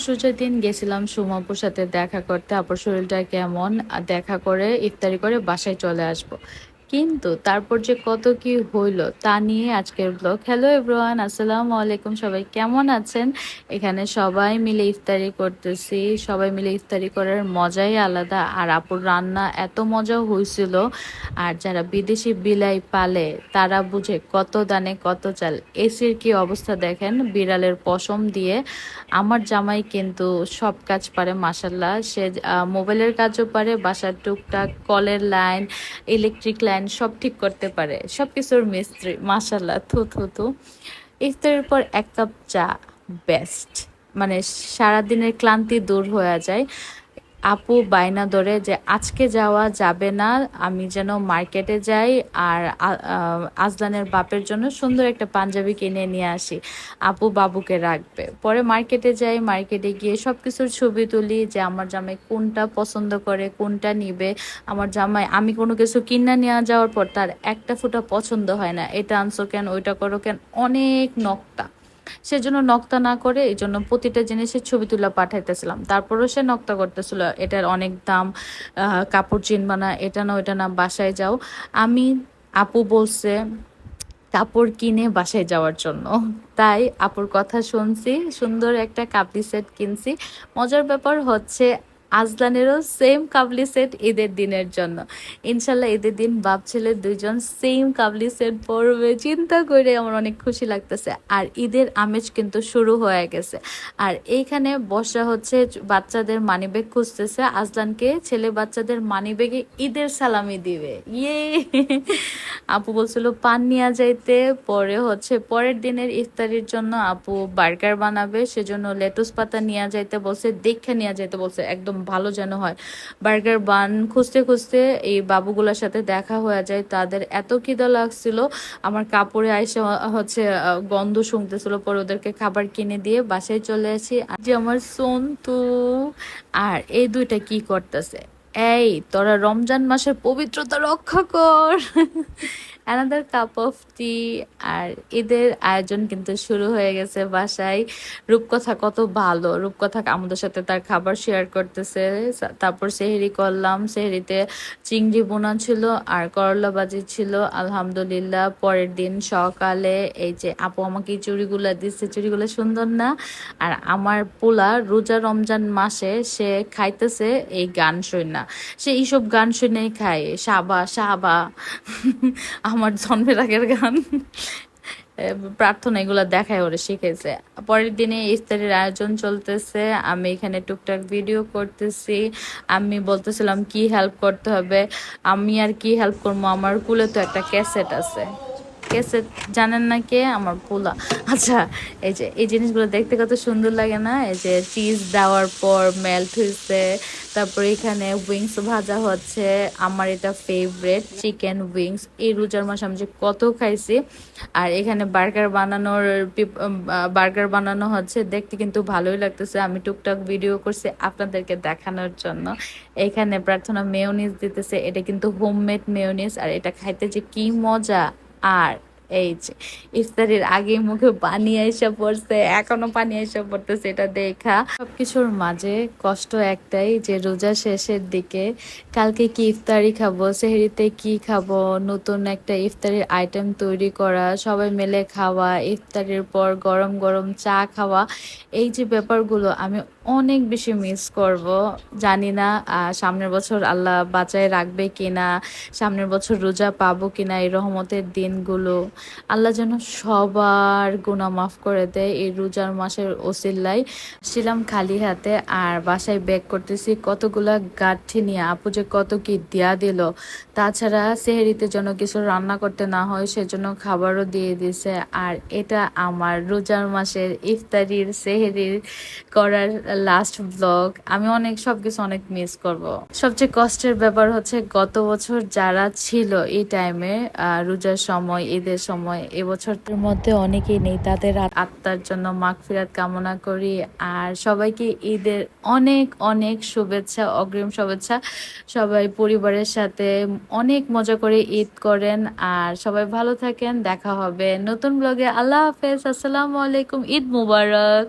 সোজা দিন গেছিলাম সুমা আপুর সাথে দেখা করতে। আপুর শরীরটা কেমন দেখা করে ইফতারি করে বাসায় চলে আসব। কিন্তু তারপর যে কত কি হইলো তা নিয়ে আজকের ব্লগ। হ্যালো এভরিওয়ান, আসসালামু আলাইকুম। সবাই কেমন আছেন? এখানে সবাই মিলে ইফতারি করতেছি। সবাই মিলে ইফতারি করার মজাই আলাদা। আর আপুর রান্না এত মজা হয়েছিল। আর যারা বিদেশি বিলাই পালে তারা বুঝে কত দানে কত চাল। এসির কি অবস্থা দেখেন বিড়ালের পশম দিয়ে। আমার জামাই কিন্তু সব কাজ পারে মাশাল্লাহ। সে মোবাইলের কাজও পারে, বাসার টুকটাক কলের লাইন, ইলেকট্রিক লাইন সব ঠিক করতে পারে। সব কিছুর মিস্ত্রি মাশাল্লাহ। থু থু থু। ইফতারের পর এক কাপ চা বেস্ট। মানে সারাদিনের ক্লান্তি দূর হয়ে যায়। আপু বায়না ধরে যে আজকে যাওয়া যাবে না, আমি যেন মার্কেটে যাই আর আজলানের বাপের জন্য সুন্দর একটা পাঞ্জাবি কিনে নিয়ে আসি। আপু বাবুকে রাখবে। পরে মার্কেটে যাই, মার্কেটে গিয়ে সব কিছুর ছবি তুলি যে আমার জামাই কোনটা পছন্দ করে, কোনটা নিবে। আমার জামাই আমি কোনো কিছু কিনা নিয়ে যাওয়ার পর তার একটা ফোঁটা পছন্দ হয় না, এটা আনছো কেন, ওইটা করো কেন, অনেক নক্তা। সেজন্য নক্তা না করে এই জন্য প্রতিটা জিনিসের ছবি তুলে পাঠাইতেছিলাম। তারপরও সে নক্তা করতেছিল, এটার অনেক দাম, কাপড় চিনবা না, এটা না ওইটা না, বাসায় যাও। আমি আপু বলছে কাপড় কিনে বাসায় যাওয়ার জন্য, তাই আপুর কথা শুনছি, সুন্দর একটা কাপড়ি সেট কিনছি। মজার ব্যাপার হচ্ছে আজলানেরও সেম কাবলি সেট ঈদের দিনের জন্য। ইনশাল্লাহ ঈদের দিন বাপ ছেলে দুইজন সেম কাবলি সেট পরবে, চিন্তা করে আমার অনেক খুশি লাগতেছে। আর ঈদের আমেজ কিন্তু শুরু হয়ে গেছে। আর এইখানে বসা হচ্ছে বাচ্চাদের মানিব্যাগ খুঁজতেছে। আজলানকে ছেলে বাচ্চাদের মানিব্যাগে ঈদের সালামি দিবে। ইয়ে! আপু বলছিল পান নিয়ে যাইতে। পরে হচ্ছে পরের দিনের ইফতারির জন্য আপু বার্গার বানাবে, সেজন্য লেটুস পাতা নিয়ে যাইতে বলছে, দেখে নিয়ে যাইতে বলছে, একদম ভালো যেন হয়। বার্গার বান খুঁজতে খুঁজতে এই বাবুগুলোর সাথে দেখা হয়ে যায়। তাদের এত খিদা লাগছিল, আমার কাপড়ে আইসে হচ্ছে গন্ধ শুনতেছিল। পরে ওদেরকে খাবার কিনে দিয়ে বাসায় চলে আসি। আর যে আমার সন্তু আর এই দুইটা কি করতেছে, এই তোরা রমজান মাসের পবিত্রতা রক্ষা কর। অ্যানাদার কাপ অফ টি। আর ঈদের আয়োজন কিন্তু শুরু হয়ে গেছে বাসায়। রূপকথা কত ভালো, রূপকথা আমাদের সাথে তার খাবার শেয়ার করতেছে। তারপর সেহরি করলাম, সেহরিতে চিংড়ি বোনা ছিল আর করলা ভাজি ছিল আলহামদুলিল্লাহ। পরের দিন সকালে এই যে আপু আমাকে এই চুড়িগুলা দিচ্ছে, চুড়িগুলো সুন্দর না? আর আমার পোলা রোজা রমজান মাসে সে খাইতেছে এই গান শুনা, সে এইসব গান শুনেই খায়, সাবা সাবা। আমার জন্মের আগের গান, প্রার্থনা, এগুলো দেখায় ওরে শিখেছে। পরের দিনে ইফতারের আয়োজন চলতেছে, আমি এখানে টুকটাক ভিডিও করতেছি। আমি বলতেছিলাম কি হেল্প করতে হবে। আমি আর কি হেল্প করবো, আমার কুলে তো একটা ক্যাসেট আছে। ক্যাসেট জানেন না কে? আমার পোলা। আচ্ছা, এই যে এই জিনিসগুলো দেখতে কত সুন্দর লাগে না? এই যে চিজ দেওয়ার পর মেল্ট হয়েছে। তারপর এখানে উইংস ভাজা হচ্ছে। আমার এটা ফেভারেট চিকেন উইংস। এই রোজার মাসে আমি যে কত খাইছি। আর এখানে বার্গার বানানো হচ্ছে, দেখতে কিন্তু ভালোই লাগতেছে। আমি টুকটাক ভিডিও করছি আপনাদেরকে দেখানোর জন্য। এখানে প্রার্থনা মেয়োনিজ দিতেছে, এটা কিন্তু হোমমেড মেয়োনিজ। আর এটা খাইতে যে কি মজা! আর এই যে ইফতারির আগে মুখে পানি আইসা পড়ছে, এখনো পানি আইসা পড়তেছে এটা দেখা। সবকিছুর মাঝে কষ্ট একটাই যে রোজা শেষের দিকে কালকে কি ইফতারি খাবো, সেহরিতে কি খাবো, নতুন একটা ইফতারির আইটেম তৈরি করা, সবাই মিলে খাওয়া, ইফতারির পর গরম গরম চা খাওয়া। এই যে ব্যাপারগুলো আমি অনেক বেশি মিস করব। জানি না সামনের বছর আল্লাহ বাঁচায় রাখবে কিনা, সামনের বছর রোজা পাবো কিনা এই রহমতের দিনগুলো। আল্লাহ যেন সবার গুনাহ মাফ করে দেয় এই রোজার মাসের ওসিল্লায়। ছিলাম খালি হাতে আর বাসায় ব্যাক করতেছি কতগুলা গাঁঠি নিয়ে। আপু যে কত কি দিয়া দিল। তাছাড়া সেহরিতে যেন কিছু রান্না করতে না হয় সেজন্য খাবারও দিয়ে দিছে। আর এটা আমার রোজার মাসের ইফতারির সেহরির করার লাস্ট ব্লগ। আমি অনেক সবকিছু অনেক মিস করব। সবচেয়ে কষ্টের ব্যাপার হচ্ছে গত বছর যারা ছিল এই টাইমে রোজার সময়, ঈদের সময়, এবছরটার মধ্যে অনেকেই নেই, তাদের আত্মার জন্য মাগফিরাত কামনা করি। আর সবাইকে ঈদের অনেক অনেক শুভেচ্ছা, অগ্রিম শুভেচ্ছা। সবাই পরিবারের সাথে অনেক মজা করে ঈদ করেন। আর সবাই ভালো থাকেন, দেখা হবে নতুন ব্লগে। আল্লাহ হাফেজ, আসসালামু আলাইকুম, ঈদ মুবারক।